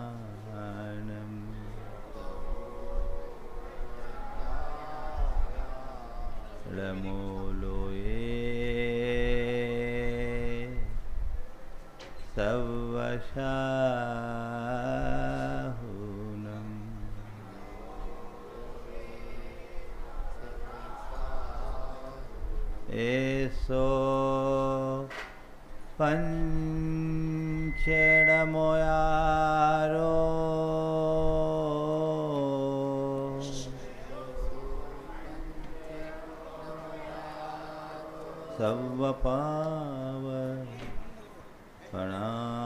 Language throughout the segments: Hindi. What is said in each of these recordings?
वज्झायानम् लमूलोये सवशाहुनम् एसो पंचडमोयारो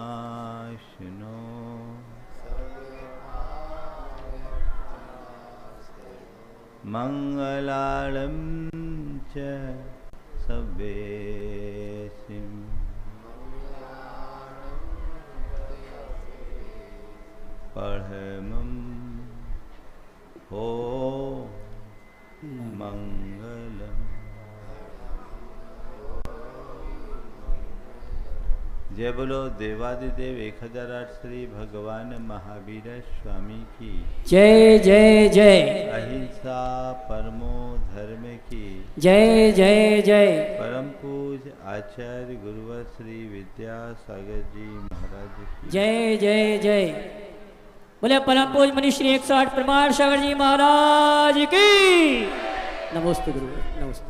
सवपावपणाशिनो मंगलालं च सवेसिं पढ़मं हो मंगलम। जय बोलो देवादिदेव 1008 श्री भगवान महावीर स्वामी की जय जय जय। अहिंसा परमो धर्म की जय जय जय। परम पूज आचार्य गुरुवर श्री विद्यासागर जी महाराज की जय जय जय। बोले परम पूज मनीष श्री 108 प्रमाण सागर जी महाराज की नमस्ते गुरु नमस्ते।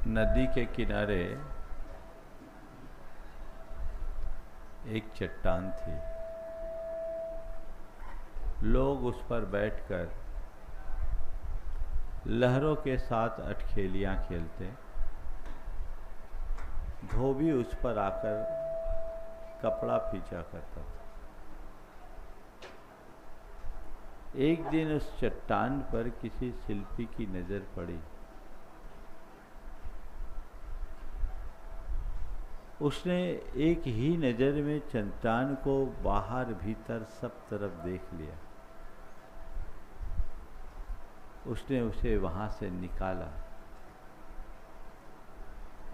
नदी के किनारे एक चट्टान थी। लोग उस पर बैठकर लहरों के साथ अटखेलियां खेलते। धोबी उस पर आकर कपड़ा फींचा करता था। एक दिन उस चट्टान पर किसी शिल्पी की नजर पड़ी। उसने एक ही नजर में चट्टान को बाहर भीतर सब तरफ देख लिया। उसने उसे वहां से निकाला,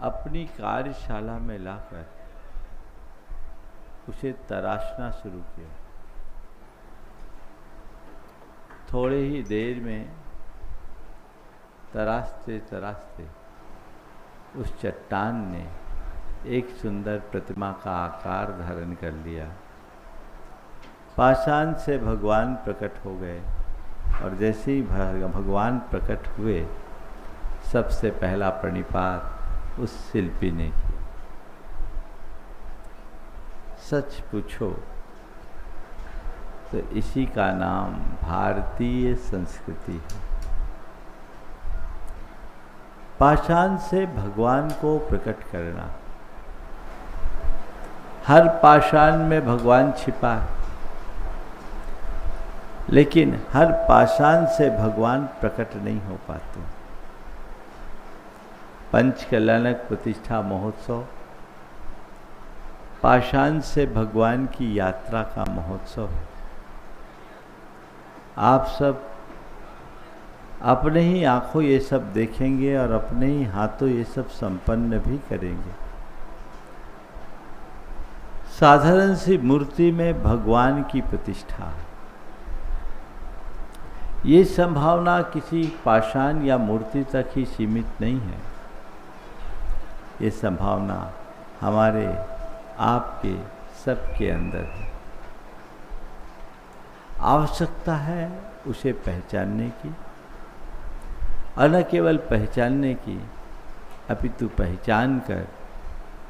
अपनी कार्यशाला में लाकर उसे तराशना शुरू किया। थोड़े ही देर में तराशते तराशते उस चट्टान ने एक सुंदर प्रतिमा का आकार धारण कर लिया। पाषाण से भगवान प्रकट हो गए और जैसे ही भगवान प्रकट हुए सबसे पहला प्रणिपात उस शिल्पी ने किया। सच पूछो तो इसी का नाम भारतीय संस्कृति है। पाषाण से भगवान को प्रकट करना। हर पाषाण में भगवान छिपा है, लेकिन हर पाषाण से भगवान प्रकट नहीं हो पाते। पंचकल्याणक प्रतिष्ठा महोत्सव पाषाण से भगवान की यात्रा का महोत्सव है। आप सब अपने ही आंखों ये सब देखेंगे और अपने ही हाथों ये सब संपन्न भी करेंगे। साधारण सी मूर्ति में भगवान की प्रतिष्ठा। ये संभावना किसी पाषाण या मूर्ति तक ही सीमित नहीं है। ये संभावना हमारे आपके सबके अंदर है। आवश्यकता है उसे पहचानने की, और न केवल पहचानने की अपितु पहचान कर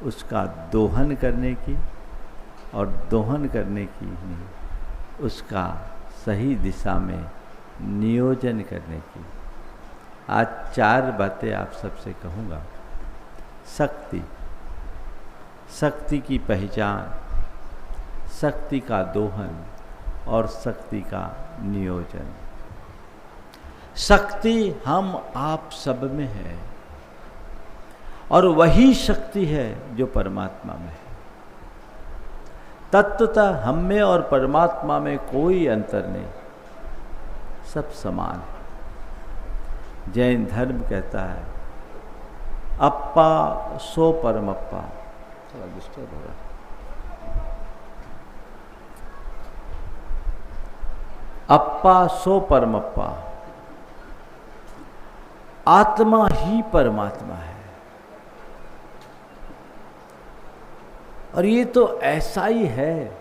उसका दोहन करने की, और दोहन करने की नहीं, उसका सही दिशा में नियोजन करने की। आज 4 बातें आप सबसे कहूँगा। शक्ति, शक्ति की पहचान, शक्ति का दोहन और शक्ति का नियोजन। शक्ति हम आप सब में है और वही शक्ति है जो परमात्मा में है। तत्वतः हम में और परमात्मा में कोई अंतर नहीं, सब समान है। जैन धर्म कहता है अप्पा सो परमप्पा। थोड़ा डिस्टर्ब हो रहा है। अप्पा सो परमप्पा, आत्मा ही परमात्मा है। और ये तो ऐसा ही है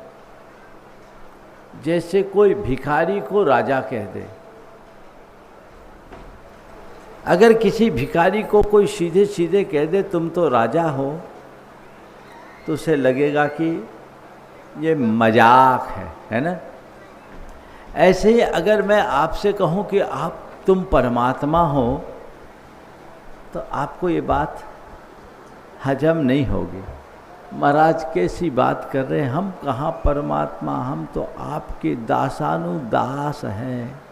जैसे कोई भिखारी को राजा कह दे। अगर किसी भिखारी को कोई सीधे सीधे कह दे तुम तो राजा हो, तो उसे लगेगा कि ये मजाक है ना। ऐसे ही अगर मैं आपसे कहूं कि तुम परमात्मा हो, तो आपको ये बात हजम नहीं होगी। महाराज कैसी बात कर रहे हैं, हम कहाँ परमात्मा, हम तो आपके दासानुदास हैं।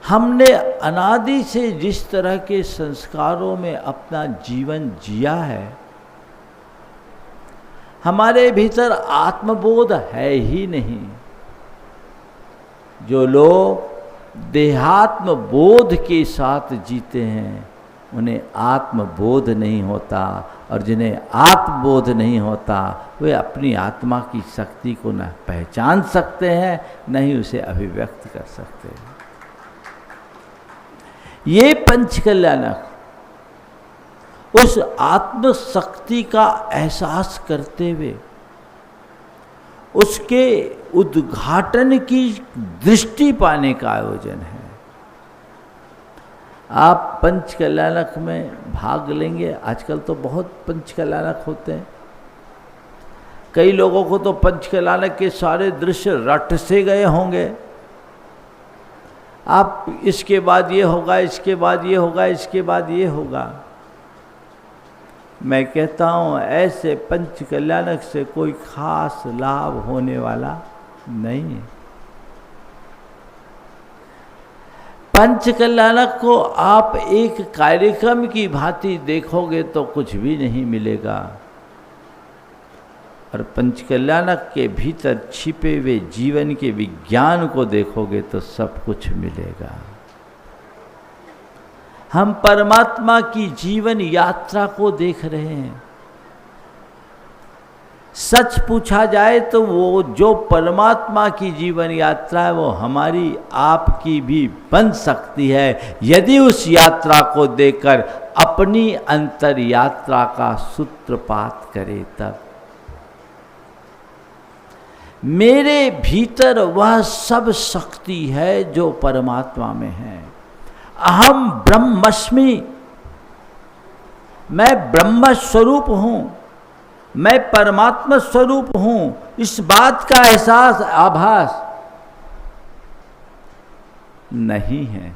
हमने अनादि से जिस तरह के संस्कारों में अपना जीवन जिया है, हमारे भीतर आत्मबोध है ही नहीं। जो लोग देहात्म बोध के साथ जीते हैं उन्हें आत्मबोध नहीं होता, और जिन्हें आत्मबोध नहीं होता वे अपनी आत्मा की शक्ति को न पहचान सकते हैं न ही उसे अभिव्यक्त कर सकते हैं। ये पंचकल्याणक उस आत्म शक्ति का एहसास करते हुए उसके उद्घाटन की दृष्टि पाने का आयोजन है। आप पंचकल्याणक में भाग लेंगे। आजकल तो बहुत पंचकल्याणक होते हैं। कई लोगों को तो पंचकल्याणक के सारे दृश्य रट से गए होंगे। आप इसके बाद ये होगा, इसके बाद ये होगा, इसके बाद ये होगा। मैं कहता हूँ ऐसे पंचकल्याणक से कोई खास लाभ होने वाला नहीं है। पंचकल्याणक को आप एक कार्यक्रम की भांति देखोगे तो कुछ भी नहीं मिलेगा, और पंचकल्याणक के भीतर छिपे हुए जीवन के विज्ञान को देखोगे तो सब कुछ मिलेगा। हम परमात्मा की जीवन यात्रा को देख रहे हैं। सच पूछा जाए तो वो जो परमात्मा की जीवन यात्रा है वो हमारी आपकी भी बन सकती है, यदि उस यात्रा को देखकर अपनी अंतर यात्रा का सूत्रपात करे तब। मेरे भीतर वह सब शक्ति है जो परमात्मा में है। अहम ब्रह्मस्मि, मैं ब्रह्म स्वरूप हूं, मैं परमात्मा स्वरूप हूं। इस बात का एहसास, आभास नहीं है।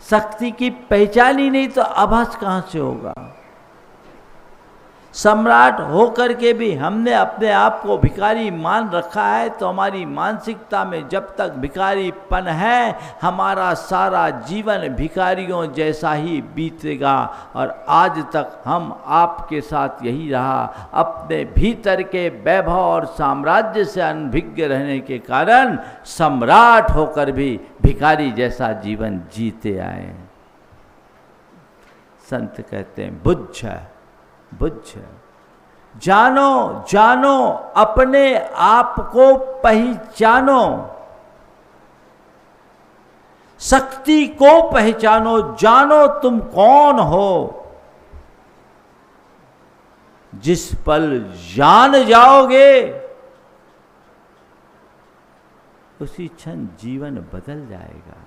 शक्ति की पहचान ही नहीं तो आभास कहां से होगा। सम्राट होकर के भी हमने अपने आप को भिखारी मान रखा है, तो हमारी मानसिकता में जब तक भिखारीपन है हमारा सारा जीवन भिखारियों जैसा ही बीतेगा। और आज तक हम आपके साथ यही रहा, अपने भीतर के वैभव और साम्राज्य से अनभिज्ञ रहने के कारण सम्राट होकर भी भिखारी जैसा जीवन जीते आए। संत कहते हैं बुझ बुझ, जानो जानो अपने आप को पहचानो, शक्ति को पहचानो, जानो तुम कौन हो। जिस पल जान जाओगे उसी क्षण जीवन बदल जाएगा।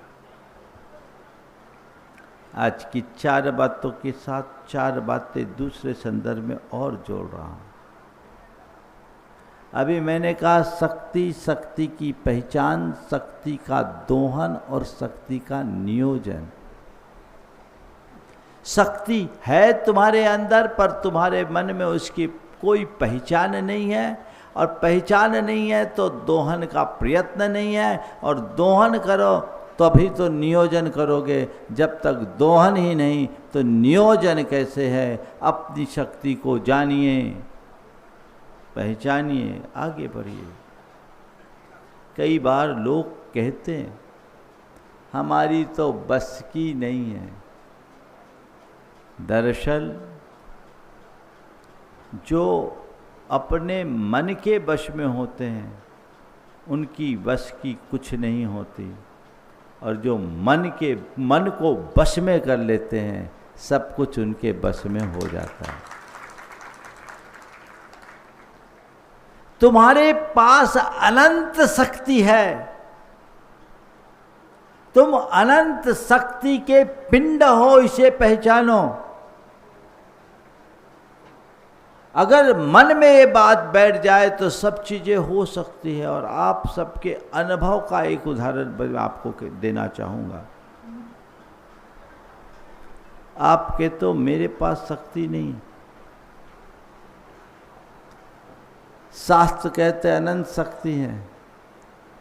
आज की 4 बातों के साथ 4 बातें दूसरे संदर्भ में और जोड़ रहा हूं। अभी मैंने कहा शक्ति, शक्ति की पहचान, शक्ति का दोहन और शक्ति का नियोजन। शक्ति है तुम्हारे अंदर, पर तुम्हारे मन में उसकी कोई पहचान नहीं है, और पहचान नहीं है तो दोहन का प्रयत्न नहीं है, और दोहन करो तभी तो नियोजन करोगे। जब तक दोहन ही नहीं तो नियोजन कैसे है। अपनी शक्ति को जानिए, पहचानिए, आगे बढ़िए। कई बार लोग कहते हैं, हमारी तो बस की नहीं है। दरअसल जो अपने मन के वश में होते हैं उनकी वश की कुछ नहीं होती, और जो मन को वश में कर लेते हैं सब कुछ उनके वश में हो जाता है। तुम्हारे पास अनंत शक्ति है, तुम अनंत शक्ति के पिंड हो, इसे पहचानो। अगर मन में ये बात बैठ जाए तो सब चीजें हो सकती है। और आप सबके अनुभव का एक उदाहरण मैं आपको देना चाहूंगा। आपके तो मेरे पास शक्ति नहीं, शास्त्र कहते हैं अनंत शक्ति है।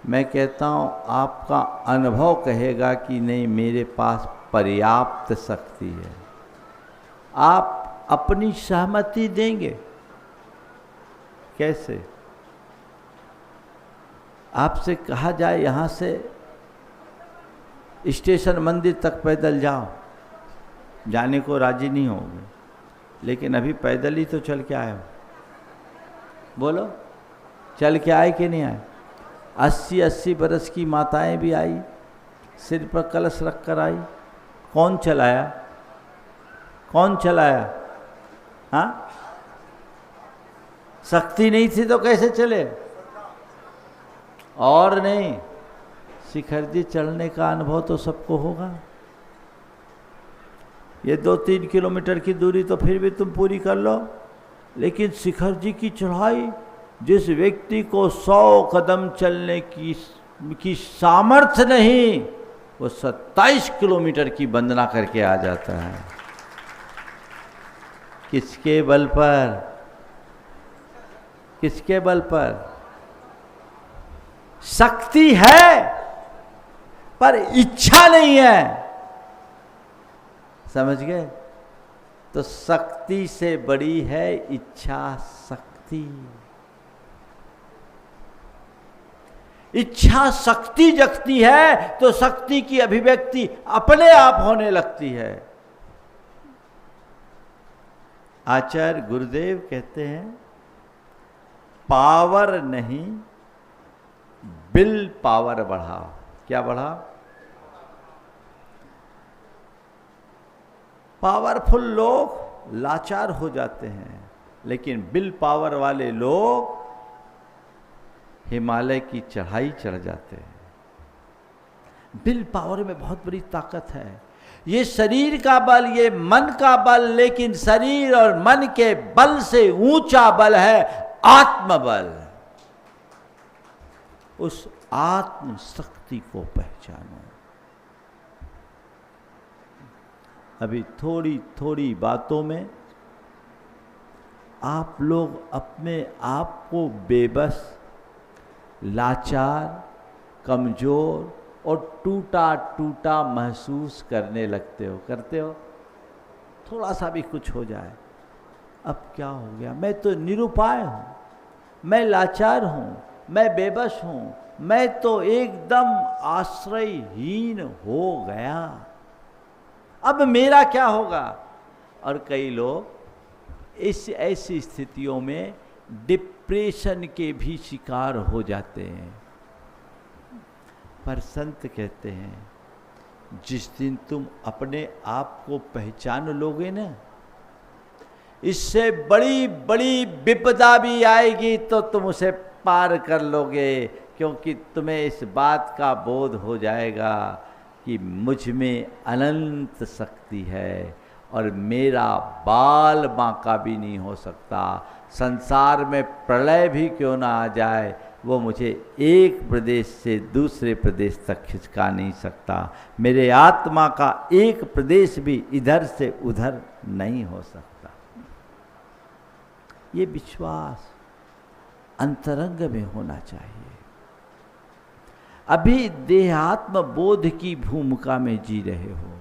मैं कहता हूं आपका अनुभव कहेगा कि नहीं, मेरे पास पर्याप्त शक्ति है। आप अपनी सहमति देंगे? कैसे? आपसे कहा जाए यहां से स्टेशन मंदिर तक पैदल जाओ, जाने को राजी नहीं होगे, लेकिन अभी पैदल ही तो चल के आए हो। बोलो, चल के आए कि नहीं आए? 80-80 बरस की माताएं भी आई, सिर पर कलश रख कर आई। कौन चलाया? कौन चलाया? हाँ, शक्ति नहीं थी तो कैसे चले? और नहीं, शिखर जी चढ़ने का अनुभव तो सबको होगा। ये 2-3 किलोमीटर की दूरी तो फिर भी तुम पूरी कर लो, लेकिन शिखर जी की चढ़ाई, जिस व्यक्ति को 100 कदम चलने की सामर्थ्य नहीं, वो 27 किलोमीटर की वंदना करके आ जाता है। किसके बल पर? किसके बल पर? शक्ति है पर इच्छा नहीं है। समझ गए? तो शक्ति से बड़ी है इच्छा शक्ति। इच्छा शक्ति जगती है तो शक्ति की अभिव्यक्ति अपने आप होने लगती है। आचार्य गुरुदेव कहते हैं, पावर नहीं, विल पावर बढ़ाओ। क्या बढ़ाओ? पावरफुल लोग लाचार हो जाते हैं, लेकिन विल पावर वाले लोग हिमालय की चढ़ाई चढ़ जाते हैं। विल पावर में बहुत बड़ी ताकत है। ये शरीर का बल, ये मन का बल, लेकिन शरीर और मन के बल से ऊंचा बल है आत्मबल। उस आत्म शक्ति को पहचानो। अभी थोड़ी थोड़ी बातों में आप लोग अपने आप को बेबस, लाचार, कमजोर और टूटा टूटा महसूस करने लगते हो। करते हो? थोड़ा सा भी कुछ हो जाए, अब क्या हो गया, मैं तो निरुपाय हूं, मैं लाचार हूं, मैं बेबस हूं, मैं तो एकदम आश्रयहीन हो गया, अब मेरा क्या होगा। और कई लोग इस ऐसी स्थितियों में डिप्रेशन के भी शिकार हो जाते हैं। पर संत कहते हैं, जिस दिन तुम अपने आप को पहचान लोगे ना, इससे बड़ी बड़ी विपदा भी आएगी तो तुम उसे पार कर लोगे, क्योंकि तुम्हें इस बात का बोध हो जाएगा कि मुझ में अनंत शक्ति है और मेरा बाल बांका भी नहीं हो सकता। संसार में प्रलय भी क्यों ना आ जाए, वो मुझे एक प्रदेश से दूसरे प्रदेश तक खिसका नहीं सकता। मेरे आत्मा का एक प्रदेश भी इधर से उधर नहीं हो सकता। ये विश्वास अंतरंग में होना चाहिए। अभी देहात्म बोध की भूमिका में जी रहे हो।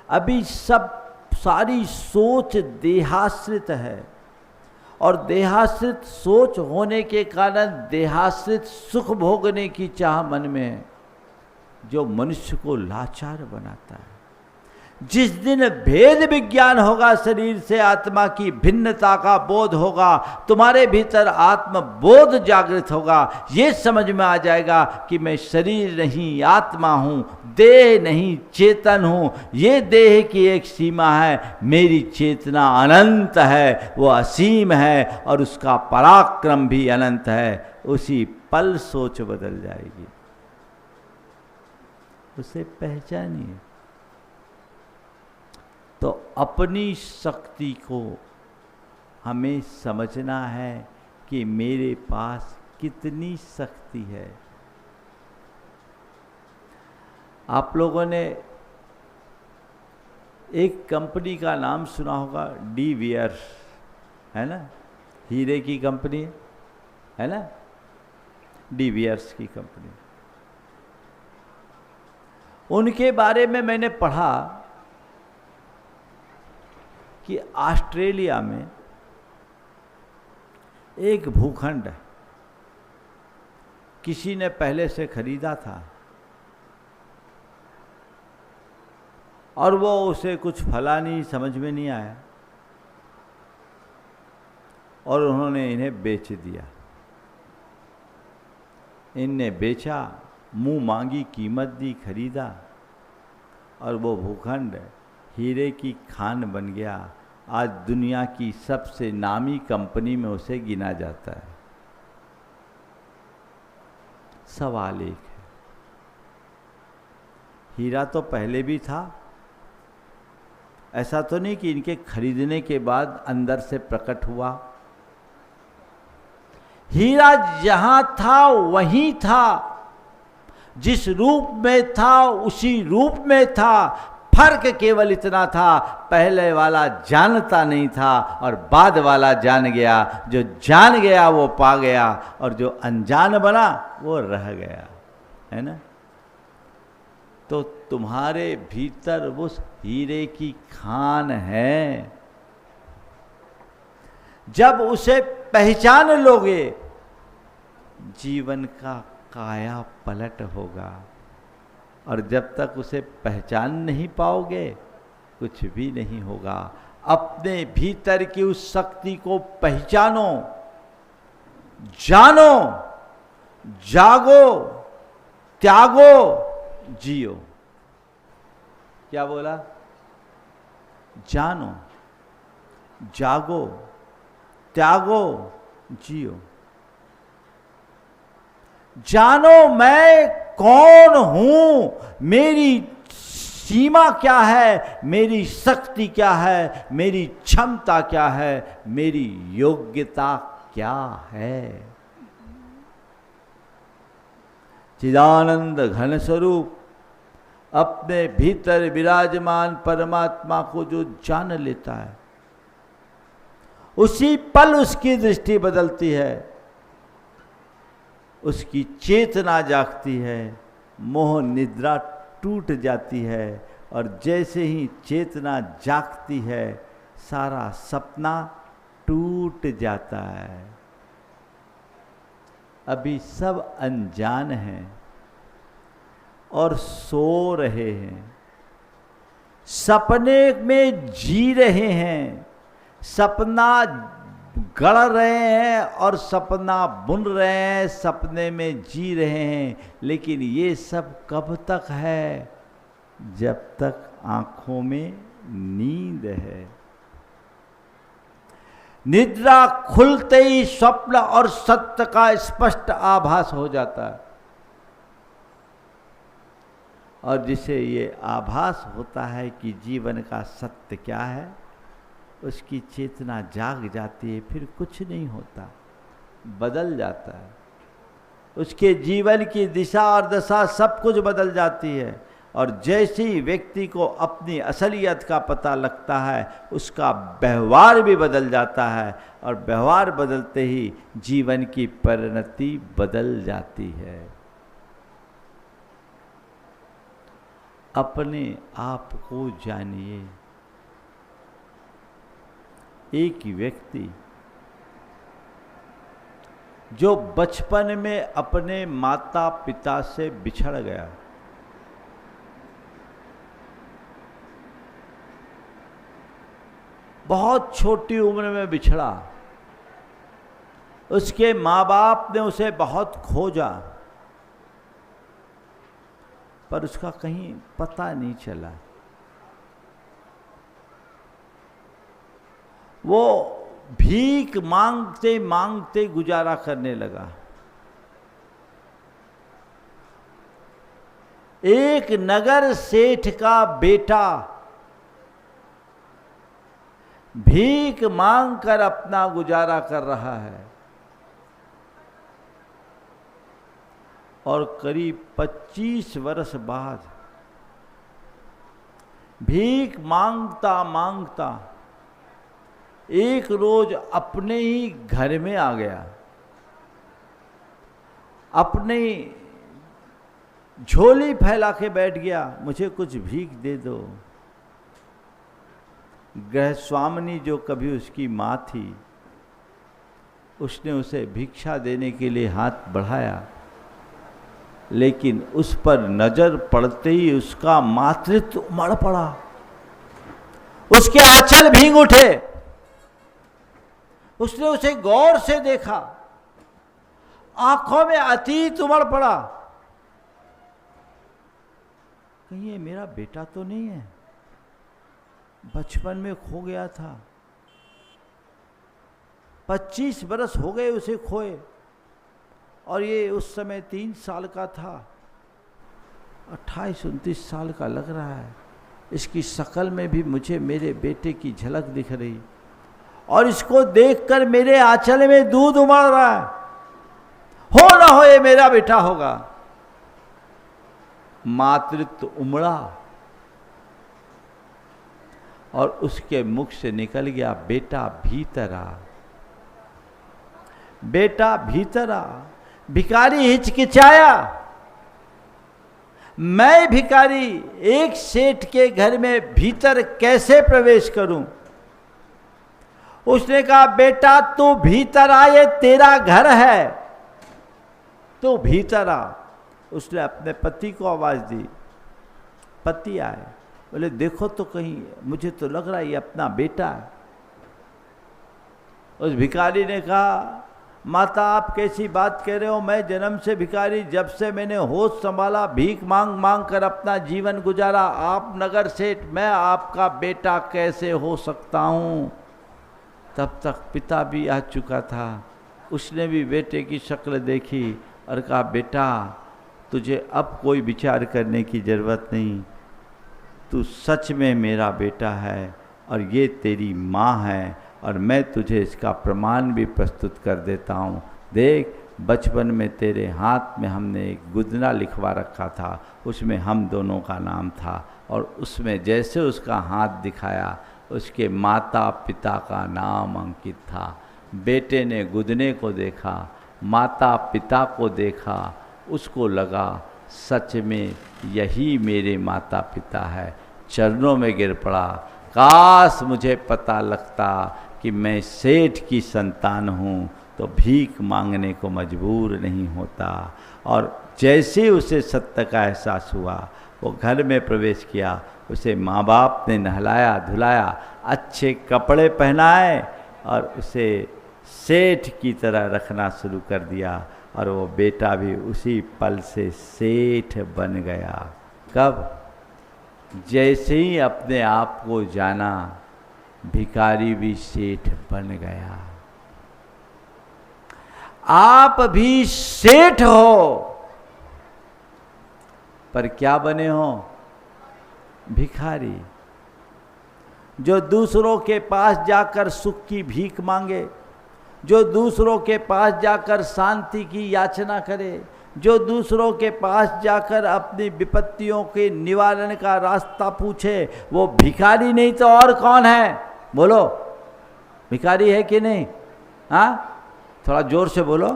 अभी सब सारी सोच देहाश्रित है और देहाश्रित सोच होने के कारण देहाश्रित सुख भोगने की चाह मन में है, जो मनुष्य को लाचार बनाता है। जिस दिन भेद विज्ञान होगा, शरीर से आत्मा की भिन्नता का बोध होगा, तुम्हारे भीतर आत्म बोध जागृत होगा, ये समझ में आ जाएगा कि मैं शरीर नहीं आत्मा हूँ, देह नहीं चेतन हूँ। ये देह की एक सीमा है, मेरी चेतना अनंत है, वो असीम है और उसका पराक्रम भी अनंत है। उसी पल सोच बदल जाएगी, उसे पहचानिए। तो अपनी शक्ति को हमें समझना है कि मेरे पास कितनी शक्ति है। आप लोगों ने एक कंपनी का नाम सुना होगा, डी वियर्स, है ना, हीरे की कंपनी है ना, डी वियर्स की कंपनी। उनके बारे में मैंने पढ़ा कि ऑस्ट्रेलिया में एक भूखंड किसी ने पहले से खरीदा था और वो उसे कुछ फला नहीं, समझ में नहीं आया और उन्होंने इन्हें बेच दिया। इनने बेचा, मुंह मांगी कीमत दी, खरीदा और वो भूखंड हीरे की खान बन गया। आज दुनिया की सबसे नामी कंपनी में उसे गिना जाता है। सवाल एक है, हीरा तो पहले भी था, ऐसा तो नहीं कि इनके खरीदने के बाद अंदर से प्रकट हुआ। हीरा जहां था वहीं था, जिस रूप में था उसी रूप में था। फर्क केवल इतना था, पहले वाला जानता नहीं था और बाद वाला जान गया। जो जान गया वो पा गया और जो अनजान बना वो रह गया, है ना। तो तुम्हारे भीतर उस हीरे की खान है। जब उसे पहचान लोगे, जीवन का काया पलट होगा। और जब तक उसे पहचान नहीं पाओगे, कुछ भी नहीं होगा। अपने भीतर की उस शक्ति को पहचानो, जानो, जागो, त्यागो, जियो। क्या बोला? जानो, जागो, त्यागो, जियो। जानो मैं कौन हूं, मेरी सीमा क्या है, मेरी शक्ति क्या है, मेरी क्षमता क्या है, मेरी योग्यता क्या है। चिदानंद घन स्वरूप अपने भीतर विराजमान परमात्मा को जो जान लेता है, उसी पल उसकी दृष्टि बदलती है, उसकी चेतना जागती है, मोह निद्रा टूट जाती है और जैसे ही चेतना जागती है, सारा सपना टूट जाता है। अभी सब अनजान हैं और सो रहे हैं, सपने में जी रहे हैं, सपना गढ़ रहे हैं और सपना बुन रहे हैं, सपने में जी रहे हैं। लेकिन ये सब कब तक है? जब तक आंखों में नींद है। निद्रा खुलते ही स्वप्न और सत्य का स्पष्ट आभास हो जाता है और जिसे ये आभास होता है कि जीवन का सत्य क्या है, उसकी चेतना जाग जाती है। फिर कुछ नहीं होता, बदल जाता है। उसके जीवन की दिशा और दशा सब कुछ बदल जाती है। और जैसे ही व्यक्ति को अपनी असलियत का पता लगता है, उसका व्यवहार भी बदल जाता है और व्यवहार बदलते ही जीवन की परिणति बदल जाती है। अपने आप को जानिए। एक व्यक्ति जो बचपन में अपने माता पिता से बिछड़ गया, बहुत छोटी उम्र में बिछड़ा, उसके माँ बाप ने उसे बहुत खोजा पर उसका कहीं पता नहीं चला। वो भीख मांगते मांगते गुजारा करने लगा। एक नगर सेठ का बेटा भीख मांगकर अपना गुजारा कर रहा है और करीब 25 वर्ष बाद भीख मांगता मांगता एक रोज अपने ही घर में आ गया, अपनी झोली फैला के बैठ गया, मुझे कुछ भीख दे दो। गृहस्वामिनी जो कभी उसकी माँ थी, उसने उसे भिक्षा देने के लिए हाथ बढ़ाया, लेकिन उस पर नजर पड़ते ही उसका मातृत्व उमड़ पड़ा, उसके आंचल भींग उठे। उसने उसे गौर से देखा, आंखों में अतीत उमड़ पड़ा, कहीं ये मेरा बेटा तो नहीं है, बचपन में खो गया था, 25 बरस हो गए उसे खोए और ये उस समय 3 साल का था, 28-29 साल का लग रहा है। इसकी शक्ल में भी मुझे मेरे बेटे की झलक दिख रही और इसको देखकर मेरे आंचल में दूध उमड़ रहा है, हो ना हो ये मेरा बेटा होगा। मातृत्व उमड़ा और उसके मुख से निकल गया, बेटा भीतर आ, बेटा भीतर आ। भिखारी हिचकिचाया, मैं भिखारी एक सेठ के घर में भीतर कैसे प्रवेश करूं? उसने कहा, बेटा तू भीतर आ, ये तेरा घर है, तू भीतर आ। उसने अपने पति को आवाज दी, पति आए, बोले देखो तो कहीं, मुझे तो लग रहा है ये अपना बेटा है। उस भिखारी ने कहा, माता आप कैसी बात कह रहे हो, मैं जन्म से भिखारी, जब से मैंने होश संभाला भीख मांग मांग कर अपना जीवन गुजारा, आप नगर सेठ, मैं आपका बेटा कैसे हो सकता हूँ? तब तक पिता भी आ चुका था, उसने भी बेटे की शक्ल देखी और कहा, बेटा तुझे अब कोई विचार करने की ज़रूरत नहीं, तू सच में मेरा बेटा है और ये तेरी माँ है और मैं तुझे इसका प्रमाण भी प्रस्तुत कर देता हूँ। देख, बचपन में तेरे हाथ में हमने एक गुदना लिखवा रखा था, उसमें हम दोनों का नाम था और उसमें जैसे उसका हाथ दिखाया उसके माता पिता का नाम अंकित था। बेटे ने गुदने को देखा, माता पिता को देखा, उसको लगा सच में यही मेरे माता पिता है, चरणों में गिर पड़ा, काश मुझे पता लगता कि मैं सेठ की संतान हूँ तो भीख मांगने को मजबूर नहीं होता। और जैसे उसे सत्य का एहसास हुआ, वो घर में प्रवेश किया, उसे माँ बाप ने नहलाया धुलाया, अच्छे कपड़े पहनाए और उसे सेठ की तरह रखना शुरू कर दिया और वो बेटा भी उसी पल से सेठ बन गया। कब? जैसे ही अपने आप को जाना, भिखारी भी सेठ बन गया। आप भी सेठ हो, पर क्या बने हो? भिखारी, जो दूसरों के पास जाकर सुख की भीख मांगे, जो दूसरों के पास जाकर शांति की याचना करे, जो दूसरों के पास जाकर अपनी विपत्तियों के निवारण का रास्ता पूछे, वो भिखारी नहीं तो और कौन है? बोलो, भिखारी है कि नहीं? हाँ, थोड़ा जोर से बोलो,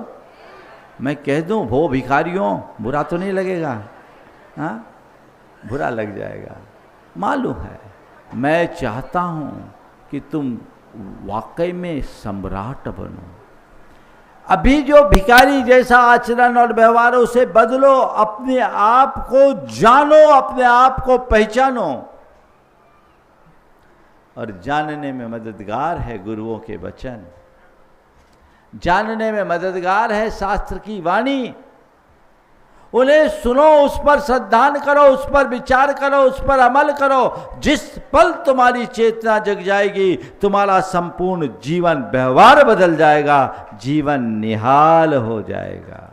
मैं कह दूं वो भिखारियों, बुरा तो नहीं लगेगा? हाँ, बुरा लग जाएगा। मालूम है, मैं चाहता हूँ कि तुम वाकई में सम्राट बनो। अभी जो भिखारी जैसा आचरण और व्यवहार उसे बदलो, अपने आप को जानो, अपने आप को पहचानो। और जानने में मददगार है गुरुओं के वचन, जानने में मददगार है शास्त्र की वाणी। उन्हें सुनो, उस पर श्रद्धान करो, उस पर विचार करो, उस पर अमल करो। जिस पल तुम्हारी चेतना जग जाएगी, तुम्हारा संपूर्ण जीवन व्यवहार बदल जाएगा, जीवन निहाल हो जाएगा।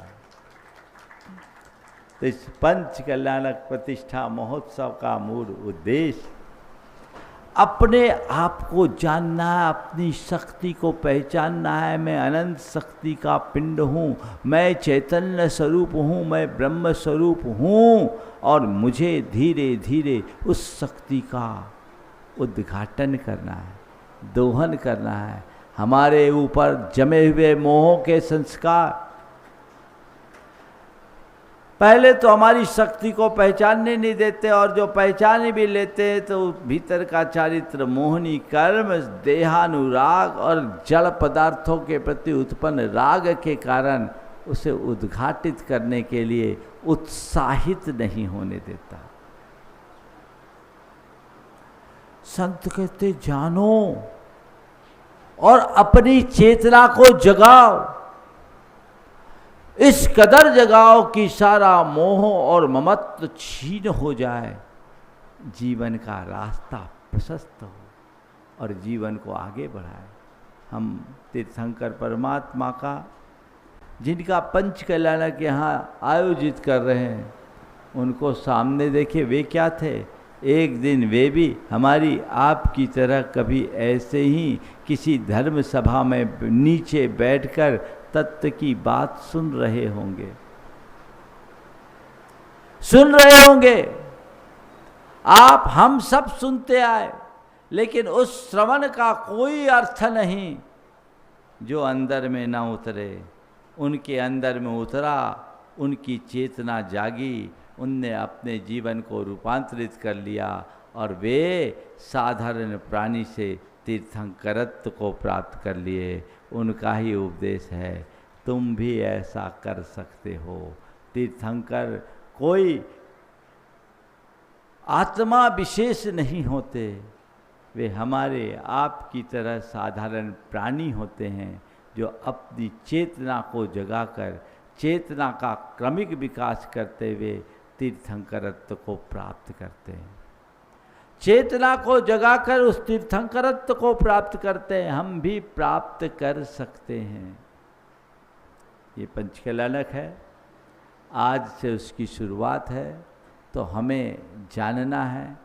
तो इस पंच कल्याणक प्रतिष्ठा महोत्सव का मूल उद्देश्य अपने आप को जानना है, अपनी शक्ति को पहचानना है। मैं अनंत शक्ति का पिंड हूँ, मैं चैतन्य स्वरूप हूँ, मैं ब्रह्म स्वरूप हूँ, और मुझे धीरे धीरे उस शक्ति का उद्घाटन करना है, दोहन करना है। हमारे ऊपर जमे हुए मोहों के संस्कार पहले तो हमारी शक्ति को पहचानने नहीं देते, और जो पहचान भी लेते हैं तो भीतर का चारित्र मोहनी कर्म, देहानुराग और जड़ पदार्थों के प्रति उत्पन्न राग के कारण उसे उद्घाटित करने के लिए उत्साहित नहीं होने देता। संत कहते जानो और अपनी चेतना को जगाओ, इस कदर जगाओ कि सारा मोह और ममत्व छीन हो जाए, जीवन का रास्ता प्रशस्त हो और जीवन को आगे बढ़ाए। हम तीर्थंकर परमात्मा का, जिनका पंच कल्याणक यहाँ आयोजित कर रहे हैं, उनको सामने देखे, वे क्या थे? एक दिन वे भी हमारी आपकी तरह कभी ऐसे ही किसी धर्म सभा में नीचे बैठकर तत्व की बात सुन रहे होंगे, आप हम सब सुनते आए, लेकिन उस श्रवण का कोई अर्थ नहीं जो अंदर में ना उतरे। उनके अंदर में उतरा, उनकी चेतना जागी, उनने अपने जीवन को रूपांतरित कर लिया और वे साधारण प्राणी से तीर्थंकरत्व को प्राप्त कर लिए। उनका ही उपदेश है, तुम भी ऐसा कर सकते हो। तीर्थंकर कोई आत्मा विशेष नहीं होते, वे हमारे आपकी तरह साधारण प्राणी होते हैं, जो अपनी चेतना को जगाकर चेतना का क्रमिक विकास करते हुए तीर्थंकरत्व को प्राप्त करते हैं। चेतना को जगाकर उस तीर्थंकरत्व को प्राप्त करते हैं, हम भी प्राप्त कर सकते हैं। ये पंच कल्याणक है, आज से उसकी शुरुआत है। तो हमें जानना है,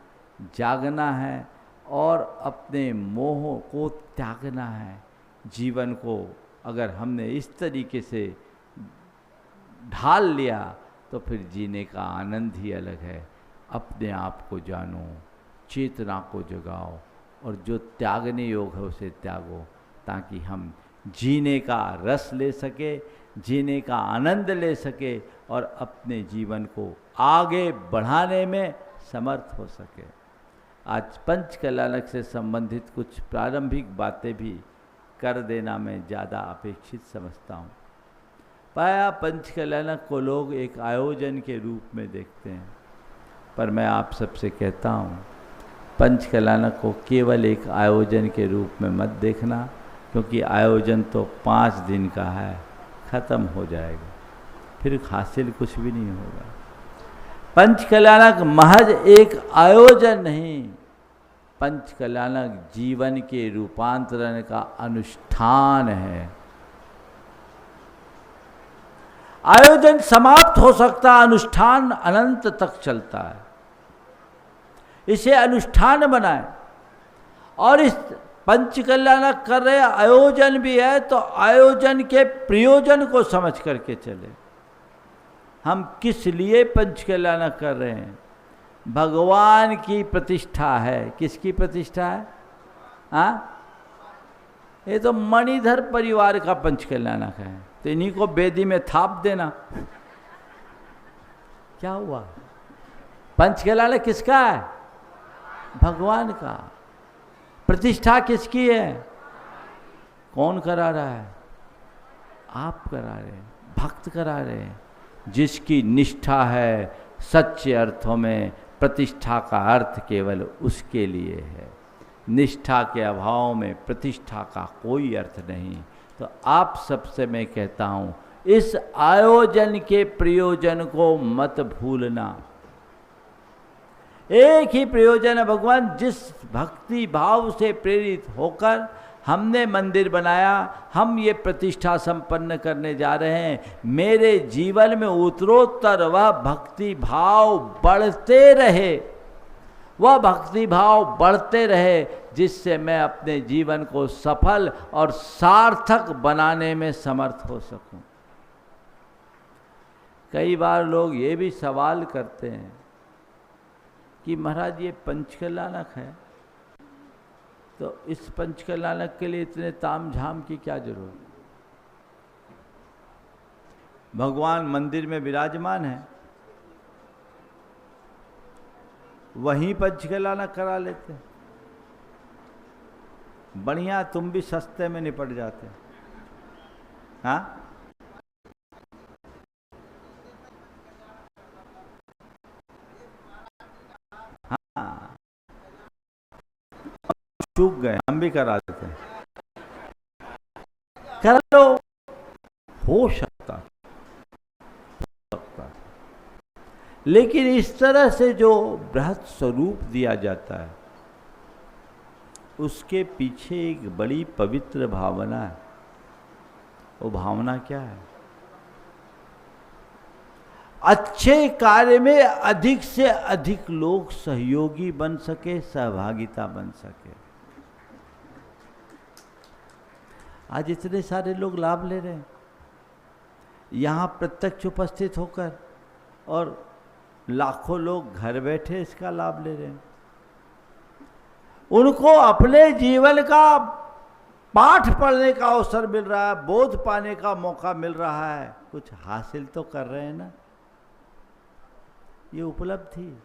जागना है और अपने मोह को त्यागना है। जीवन को अगर हमने इस तरीके से ढाल लिया तो फिर जीने का आनंद ही अलग है। अपने आप को जानो, चेतना को जगाओ और जो त्यागने योग है उसे त्यागो, ताकि हम जीने का रस ले सके, जीने का आनंद ले सके और अपने जीवन को आगे बढ़ाने में समर्थ हो सके। आज पंच कल्याणक से संबंधित कुछ प्रारंभिक बातें भी कर देना मैं ज़्यादा अपेक्षित समझता हूँ। पाया पंच कल्याणक को लोग एक आयोजन के रूप में देखते हैं, पर मैं आप सबसे कहता हूँ पंच कल्याणक को केवल एक आयोजन के रूप में मत देखना, क्योंकि आयोजन तो 5 दिन का है, ख़त्म हो जाएगा, फिर हासिल कुछ भी नहीं होगा। पंच कल्याणक महज एक आयोजन नहीं, पंच कल्याणक जीवन के रूपांतरण का अनुष्ठान है। आयोजन समाप्त हो सकता, अनुष्ठान अनंत तक चलता है। इसे अनुष्ठान बनाए और इस पंच कल्याणक कर रहे आयोजन भी है, तो आयोजन के प्रयोजन को समझ करके चले। हम किस लिए पंच कल्याणक कर रहे हैं? भगवान की प्रतिष्ठा है। किसकी प्रतिष्ठा है? हाँ, ये तो मणिधर परिवार का पंच कल्याणक है, तो इन्हीं को बेदी में थाप देना। क्या हुआ? पंच कल्याणक किसका है? भगवान का। प्रतिष्ठा किसकी है? कौन करा रहा है? आप करा रहे हैं, भक्त करा रहे हैं। जिसकी निष्ठा है सच्चे अर्थों में, प्रतिष्ठा का अर्थ केवल उसके लिए है। निष्ठा के अभाव में प्रतिष्ठा का कोई अर्थ नहीं। तो आप सबसे मैं कहता हूँ, इस आयोजन के प्रयोजन को मत भूलना। एक ही प्रयोजन है भगवान, जिस भक्ति भाव से प्रेरित होकर हमने मंदिर बनाया, हम ये प्रतिष्ठा संपन्न करने जा रहे हैं, मेरे जीवन में उत्तरोत्तर वह भक्ति भाव बढ़ते रहे, वह भक्ति भाव बढ़ते रहे, जिससे मैं अपने जीवन को सफल और सार्थक बनाने में समर्थ हो सकूं। कई बार लोग ये भी सवाल करते हैं कि महाराज ये पंचकल्याणक है, तो इस पंचकल्याणक के लिए इतने ताम झाम की क्या जरूरत? भगवान मंदिर में विराजमान है, वहीं पंचकल्याणक करा लेते, बढ़िया, तुम भी सस्ते में निपट जाते। हाँ, हाँ, चूक गए, हम भी करा देते हैं, कर लो, हो सकता। लेकिन इस तरह से जो बृहत स्वरूप दिया जाता है, उसके पीछे एक बड़ी पवित्र भावना है। वो भावना क्या है? अच्छे कार्य में अधिक से अधिक लोग सहयोगी बन सके, सहभागिता बन सके। आज इतने सारे लोग लाभ ले रहे हैं, यहाँ प्रत्यक्ष उपस्थित होकर, और लाखों लोग घर बैठे इसका लाभ ले रहे हैं। उनको अपने जीवन का पाठ पढ़ने का अवसर मिल रहा है, बोध पाने का मौका मिल रहा है, कुछ हासिल तो कर रहे हैं ना। ये उपलब्धि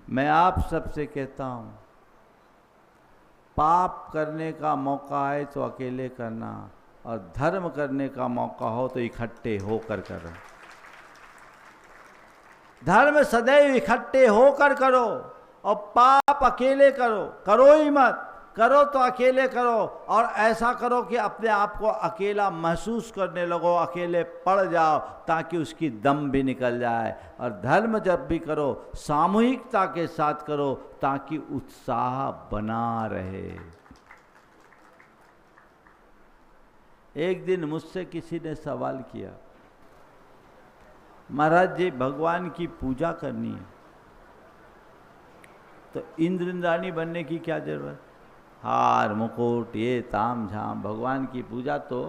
मैं आप सबसे कहता हूं, पाप करने का मौका है तो अकेले करना, और धर्म करने का मौका हो तो इकट्ठे होकर करो। धर्म सदैव इकट्ठे होकर करो, और पाप अकेले करो, करो ही मत, करो तो अकेले करो, और ऐसा करो कि अपने आप को अकेला महसूस करने लगो, अकेले पड़ जाओ, ताकि उसकी दम भी निकल जाए। और धर्म जब भी करो सामूहिकता के साथ करो, ताकि उत्साह बना रहे। एक दिन मुझसे किसी ने सवाल किया, महाराज जी भगवान की पूजा करनी है तो इंद्र इंद्राणी बनने की क्या जरूरत? हार मुकुट ये ताम झाम, भगवान की पूजा तो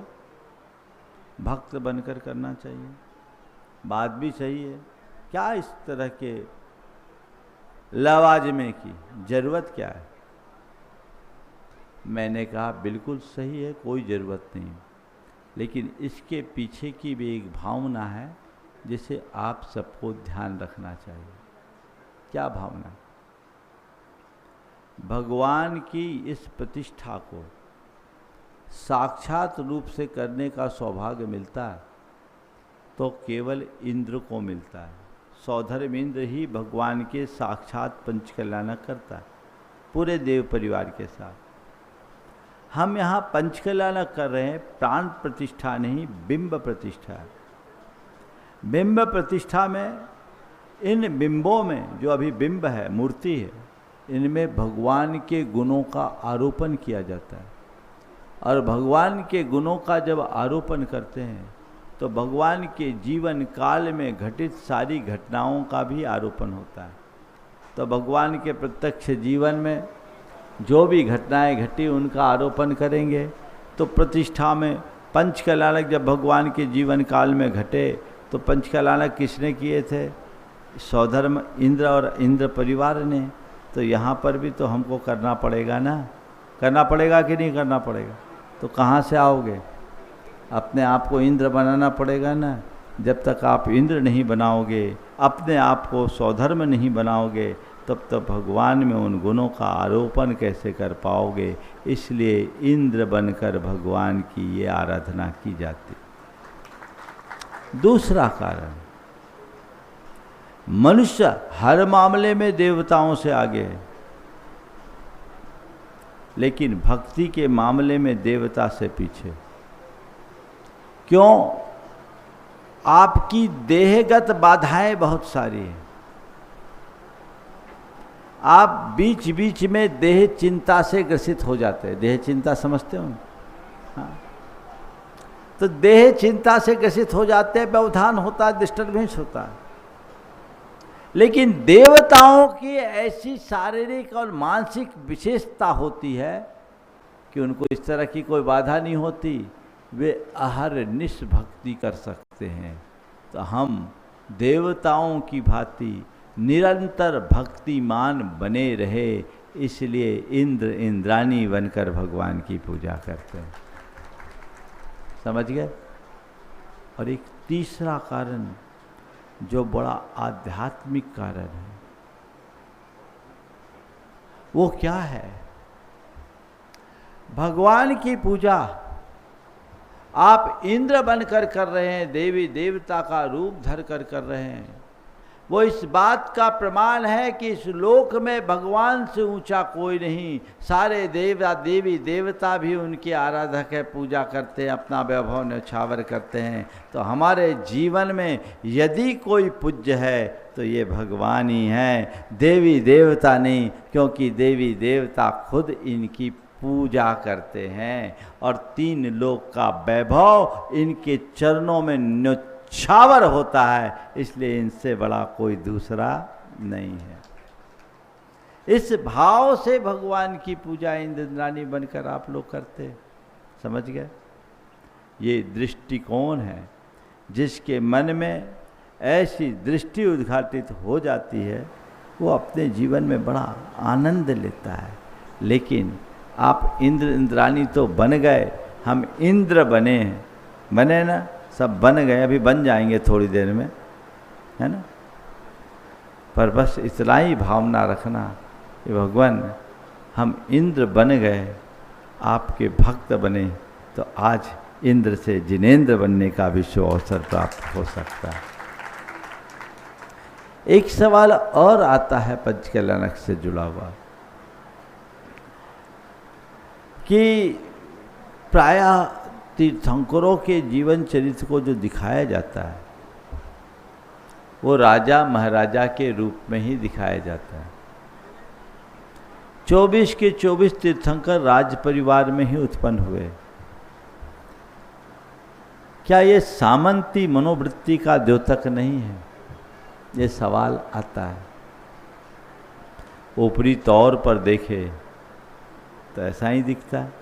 भक्त बनकर करना चाहिए। बात भी सही है, क्या इस तरह के लवाजमे की जरूरत क्या है? मैंने कहा बिल्कुल सही है, कोई ज़रूरत नहीं, लेकिन इसके पीछे की भी एक भावना है जिसे आप सबको ध्यान रखना चाहिए। क्या भावना? भगवान की इस प्रतिष्ठा को साक्षात रूप से करने का सौभाग्य मिलता है तो केवल इंद्र को मिलता है। सौधर्म इंद्र ही भगवान के साक्षात पंचकल्याणक करता है पूरे देव परिवार के साथ। हम यहाँ पंचकल्याणक कर रहे हैं, प्राण प्रतिष्ठा नहीं, बिंब प्रतिष्ठा है। बिंब प्रतिष्ठा में इन बिंबों में जो अभी बिंब है, मूर्ति है, इनमें भगवान के गुणों का आरोपण किया जाता है। और भगवान के गुणों का जब आरोपण करते हैं तो भगवान के जीवन काल में घटित सारी घटनाओं का भी आरोपण होता है। तो भगवान के प्रत्यक्ष जीवन में जो भी घटनाएं घटी उनका आरोपण करेंगे। तो प्रतिष्ठा में पंचकल्याणक जब भगवान के जीवन काल में घटे तो पंचकल्याणक किसने किए थे? सौधर्म इंद्र और इंद्र परिवार ने। तो यहाँ पर भी तो हमको करना पड़ेगा ना, करना पड़ेगा कि नहीं करना पड़ेगा? तो कहाँ से आओगे? अपने आप को इंद्र बनाना पड़ेगा ना। जब तक आप इंद्र नहीं बनाओगे, अपने आप को सौधर्म नहीं बनाओगे, तब तो भगवान में उन गुणों का आरोपण कैसे कर पाओगे। इसलिए इंद्र बनकर भगवान की ये आराधना की जाती। दूसरा कारण, मनुष्य हर मामले में देवताओं से आगे है, लेकिन भक्ति के मामले में देवता से पीछे। क्यों? आपकी देहगत बाधाएं बहुत सारी हैं। आप बीच बीच में देह चिंता से ग्रसित हो जाते हैं। देह चिंता समझते हो? हाँ। तो देह चिंता से ग्रसित हो जाते हैं, व्यवधान होता है, डिस्टर्बेंस होता है। लेकिन देवताओं की ऐसी शारीरिक और मानसिक विशेषता होती है कि उनको इस तरह की कोई बाधा नहीं होती, वे अहरनिश भक्ति कर सकते हैं। तो हम देवताओं की भांति निरंतर भक्तिमान बने रहे, इसलिए इंद्र इंद्राणी बनकर भगवान की पूजा करते हैं। समझ गए? और एक तीसरा कारण जो बड़ा आध्यात्मिक कारण है, वो क्या है? भगवान की पूजा आप इंद्र बनकर कर रहे हैं, देवी देवता का रूप धर कर रहे हैं। वो इस बात का प्रमाण है कि इस लोक में भगवान से ऊंचा कोई नहीं। सारे देवता देवी देवता भी उनके आराधक है, पूजा करते हैं, अपना वैभव न्यौछावर करते हैं। तो हमारे जीवन में यदि कोई पूज्य है तो ये भगवान ही हैं, देवी देवता नहीं, क्योंकि देवी देवता खुद इनकी पूजा करते हैं और तीन लोक का वैभव इनके चरणों में न्यौछावर होता है। इसलिए इनसे बड़ा कोई दूसरा नहीं है। इस भाव से भगवान की पूजा इंद्राणी बनकर आप लोग करते। समझ गए? ये दृष्टिकोण है। जिसके मन में ऐसी दृष्टि उद्घाटित हो जाती है, वो अपने जीवन में बड़ा आनंद लेता है। लेकिन आप इंद्र इंद्राणी तो बन गए, हम इंद्र बने हैं, बने ना, सब बन गए, अभी बन जाएंगे थोड़ी देर में, है ना। पर बस इतना ही भावना रखना कि भगवान हम इंद्र बन गए, आपके भक्त बने, तो आज इंद्र से जिनेंद्र बनने का भी शुभ अवसर प्राप्त हो सकता है। एक सवाल और आता है पंचकल्याणक से जुड़ा हुआ कि प्रायः तीर्थंकरों के जीवन चरित्र को जो दिखाया जाता है वो राजा महाराजा के रूप में ही दिखाया जाता है। 24 के 24 तीर्थंकर राज परिवार में ही उत्पन्न हुए। क्या ये सामंती मनोवृत्ति का द्योतक नहीं है? ये सवाल आता है। ऊपरी तौर पर देखे तो ऐसा ही दिखता है।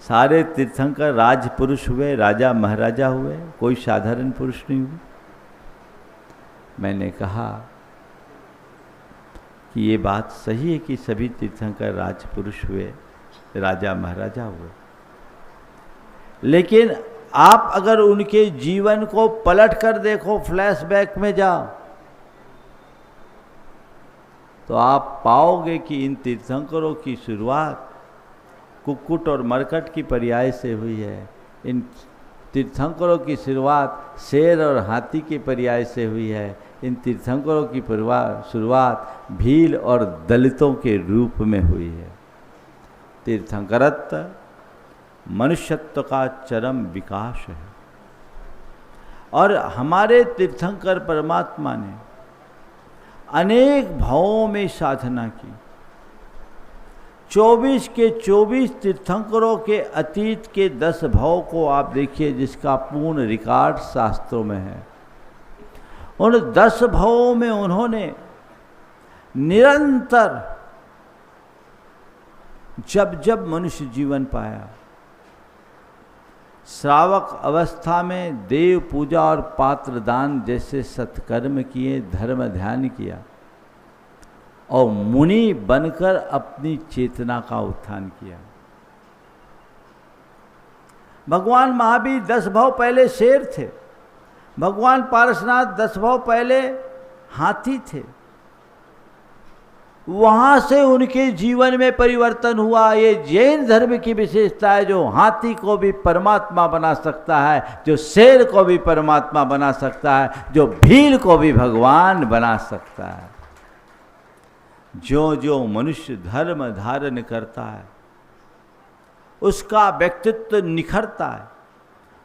सारे तीर्थंकर राजपुरुष हुए, राजा महाराजा हुए, कोई साधारण पुरुष नहीं हुए। मैंने कहा कि ये बात सही है कि सभी तीर्थंकर राजपुरुष हुए, राजा महाराजा हुए, लेकिन आप अगर उनके जीवन को पलट कर देखो, फ्लैशबैक में जाओ, तो आप पाओगे कि इन तीर्थंकरों की शुरुआत कुक्कुट और मरकट की पर्याय से हुई है। इन तीर्थंकरों की शुरुआत शेर और हाथी के पर्याय से हुई है। इन तीर्थंकरों की शुरुआत भील और दलितों के रूप में हुई है। तीर्थंकरत्व मनुष्यत्व का चरम विकास है। और हमारे तीर्थंकर परमात्मा ने अनेक भावों में साधना की। 24 के 24 तीर्थंकरों के अतीत के 10 भाव को आप देखिए, जिसका पूर्ण रिकॉर्ड शास्त्रों में है। उन 10 भावों में उन्होंने निरंतर जब जब मनुष्य जीवन पाया, श्रावक अवस्था में देव पूजा और पात्र दान जैसे सत्कर्म किए, धर्म ध्यान किया, और मुनि बनकर अपनी चेतना का उत्थान किया। भगवान महावीर 10 भाव पहले शेर थे। भगवान पारसनाथ 10 भाव पहले हाथी थे। वहां से उनके जीवन में परिवर्तन हुआ। ये जैन धर्म की विशेषता है, जो हाथी को भी परमात्मा बना सकता है, जो शेर को भी परमात्मा बना सकता है, जो भील को भी भगवान बना सकता है। जो जो मनुष्य धर्म धारण करता है उसका व्यक्तित्व निखरता है,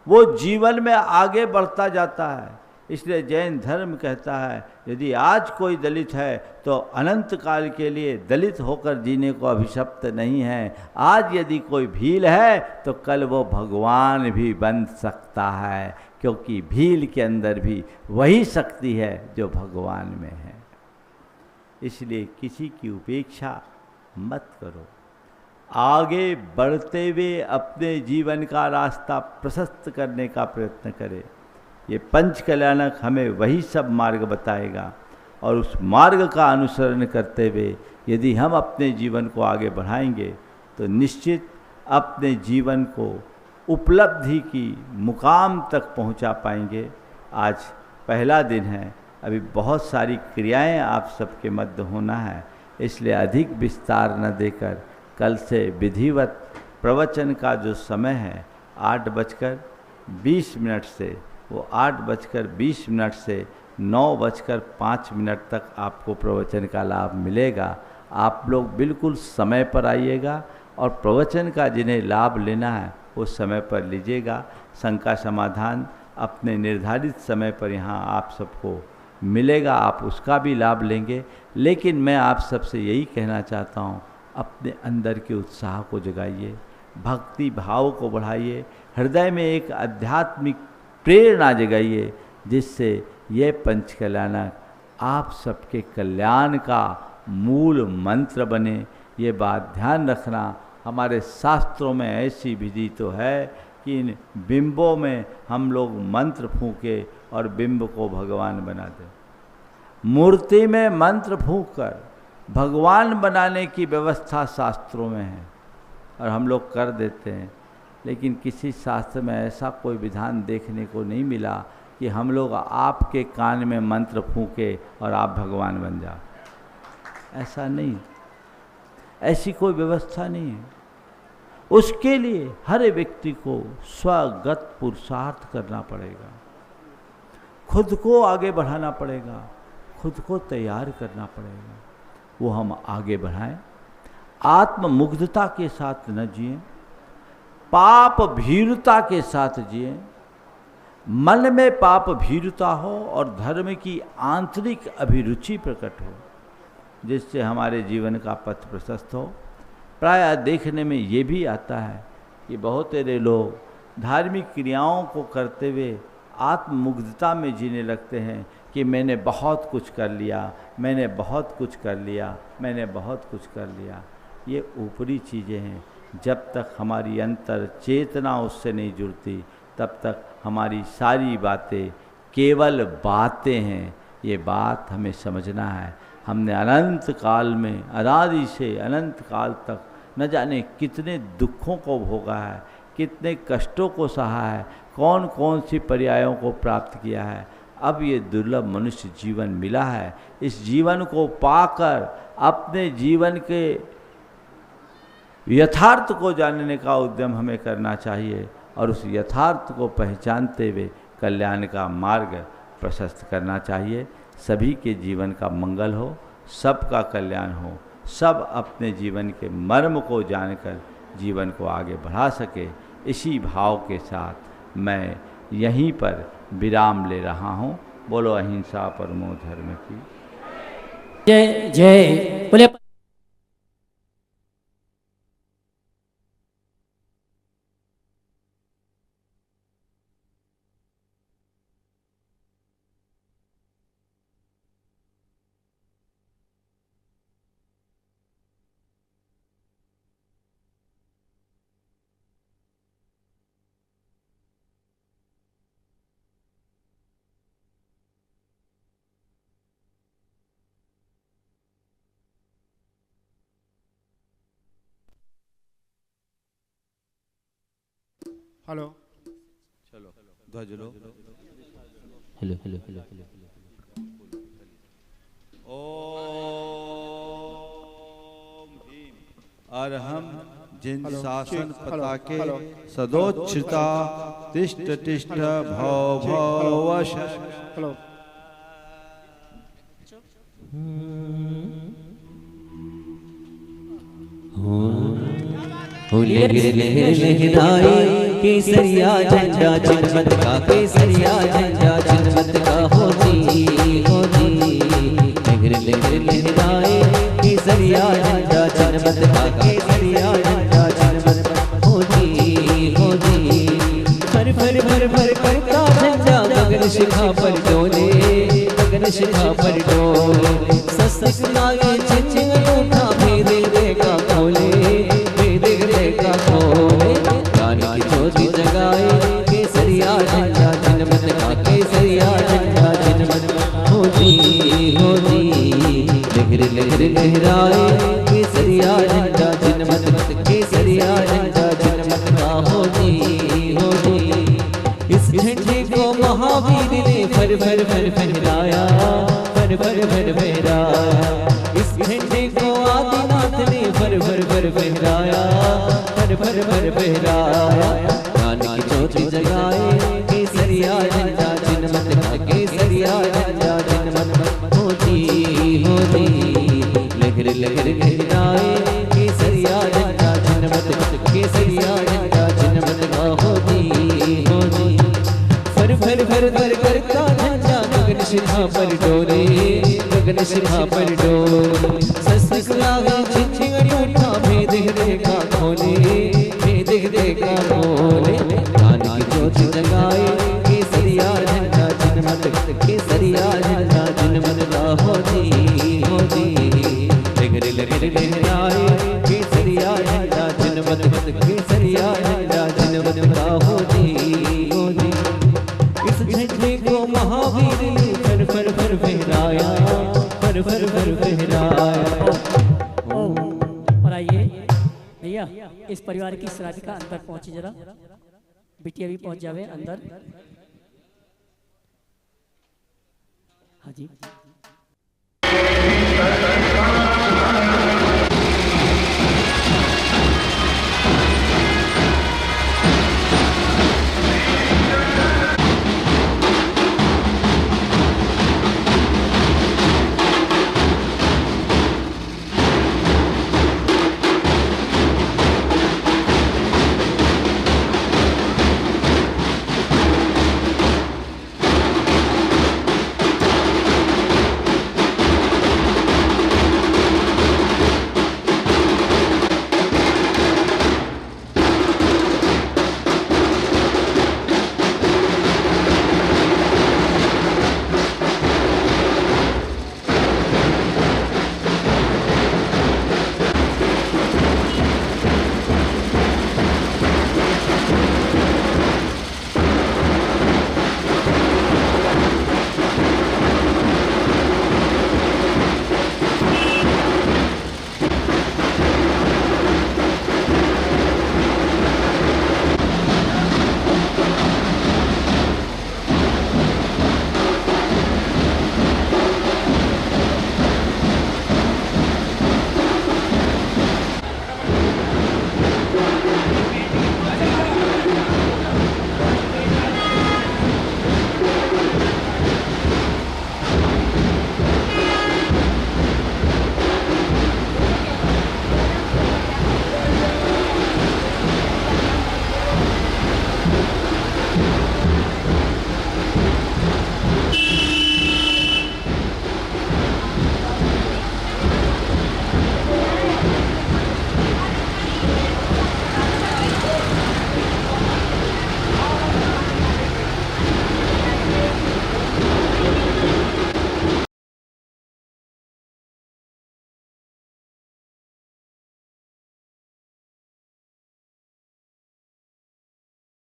वो जीवन में आगे बढ़ता जाता है। इसलिए जैन धर्म कहता है यदि आज कोई दलित है तो अनंत काल के लिए दलित होकर जीने को अभिशप्त नहीं है। आज यदि कोई भील है तो कल वो भगवान भी बन सकता है, क्योंकि भील के अंदर भी वही शक्ति है जो भगवान में है। इसलिए किसी की उपेक्षा मत करो, आगे बढ़ते हुए अपने जीवन का रास्ता प्रशस्त करने का प्रयत्न करें। ये पंच कल्याणक हमें वही सब मार्ग बताएगा, और उस मार्ग का अनुसरण करते हुए यदि हम अपने जीवन को आगे बढ़ाएंगे तो निश्चित अपने जीवन को उपलब्धि की मुकाम तक पहुंचा पाएंगे। आज पहला दिन है, अभी बहुत सारी क्रियाएं आप सबके मध्य होना है, इसलिए अधिक विस्तार न देकर कल से विधिवत प्रवचन का जो समय है 8:20 से वो 8:20 से 9:05 तक आपको प्रवचन का लाभ मिलेगा। आप लोग बिल्कुल समय पर आइएगा और प्रवचन का जिन्हें लाभ लेना है वो समय पर लीजिएगा। शंका समाधान अपने निर्धारित समय पर यहाँ आप सबको मिलेगा, आप उसका भी लाभ लेंगे। लेकिन मैं आप सबसे यही कहना चाहता हूँ, अपने अंदर के उत्साह को जगाइए, भक्ति भाव को बढ़ाइए, हृदय में एक आध्यात्मिक प्रेरणा जगाइए, जिससे ये पंच कल्याणक आप सबके कल्याण का मूल मंत्र बने। ये बात ध्यान रखना, हमारे शास्त्रों में ऐसी विधि तो है कि इन बिंबों में हम लोग मंत्र फूंके और बिंब को भगवान बना दें। मूर्ति में मंत्र फूंक कर भगवान बनाने की व्यवस्था शास्त्रों में है और हम लोग कर देते हैं, लेकिन किसी शास्त्र में ऐसा कोई विधान देखने को नहीं मिला कि हम लोग आपके कान में मंत्र फूंके और आप भगवान बन जाओ। ऐसा नहीं, ऐसी कोई व्यवस्था नहीं है। उसके लिए हर व्यक्ति को स्वगत पुरुषार्थ करना पड़ेगा, खुद को आगे बढ़ाना पड़ेगा, खुद को तैयार करना पड़ेगा। वो हम आगे बढ़ाएं, आत्ममुग्धता के साथ न जिएं, पाप भीरुता के साथ जिएं। मन में पाप भीरुता हो और धर्म की आंतरिक अभिरुचि प्रकट हो, जिससे हमारे जीवन का पथ प्रशस्त हो। प्रायः देखने में ये भी आता है कि बहुत सारे लोग धार्मिक क्रियाओं को करते हुए आत्ममुग्धता में जीने लगते हैं कि मैंने बहुत कुछ कर लिया, मैंने बहुत कुछ कर लिया, मैंने बहुत कुछ कर लिया। ये ऊपरी चीज़ें हैं। जब तक हमारी अंतर चेतना उससे नहीं जुड़ती तब तक हमारी सारी बातें केवल बातें हैं। ये बात हमें समझना है। हमने अनंत काल में, अनादि से अनंत काल तक न जाने कितने दुखों को भोगा है, कितने कष्टों को सहा है, कौन कौन सी पर्यायों को प्राप्त किया है। अब ये दुर्लभ मनुष्य जीवन मिला है। इस जीवन को पाकर अपने जीवन के यथार्थ को जानने का उद्यम हमें करना चाहिए और उस यथार्थ को पहचानते हुए कल्याण का मार्ग प्रशस्त करना चाहिए। सभी के जीवन का मंगल हो, सबका कल्याण हो, सब अपने जीवन के मर्म को जानकर जीवन को आगे बढ़ा सके। इसी भाव के साथ मैं यहीं पर विराम ले रहा हूँ। बोलो अहिंसा परमो धर्म की जय जय। बोले हेलो, चलो ध्वज लो। Hello hello hello hello. ओ और हम जिन शासन पताके सदोच्छिता तिष्ठ तिष्ठ भव भवश लहराए केसरिया झंडा जनमत का केसरिया झंडा जनमत का होती लहराए केसरिया झंडा जनमत का केसरिया झंडा जनमत होती फर फर फर फर करता झंडा गगन शिखा पर डोले गगन शिखा पर डोले सस्ताए चिंचिंग उठा भेदे देगा खोले का खोले रानी की ज्योति जगाए केसरिया झंडा जनमत का केसरिया झंडा जनमत होती लहर लहराए केसरिया झंडा जनमत केसरिया झंडा जनमत का होती इस झंडे को महावीर ने फर फर फर फहराया फर फर फर फहराया इस झंडे को आदिनाथ ने फर फर फर फहराया फर फर फर फहराया रानी की ज्योति जगाए केसरिया झंडा जनमत का केसरिया झंडा जनमत होती लहर लहर लहराए केसरिया झंडा जनमत केसरिया झंडा जनमत का होती फर फर फर फर करता झंडा गगन शिखा पर डोले गगन शिखा पर डोले ससलावे चिंचिंगड़ी उठा भेद देगा खोले भेद देगा खोले रानी की ज्योति जगाए केसरिया झंडा जनमत केसरिया झंडा जनमत का होती लहर लहर लहराए केसरिया झंडा जनमत केसरिया झंडा जनमत का होती इस झंडे को महावीर ने फर फर फर फहराया फर फर फर फहराया। और आइए भैया इस परिवार की श्राद्धिका अंदर पहुंची जरा बिटिया भी पहुंच जावे अंदर। हाँ जी।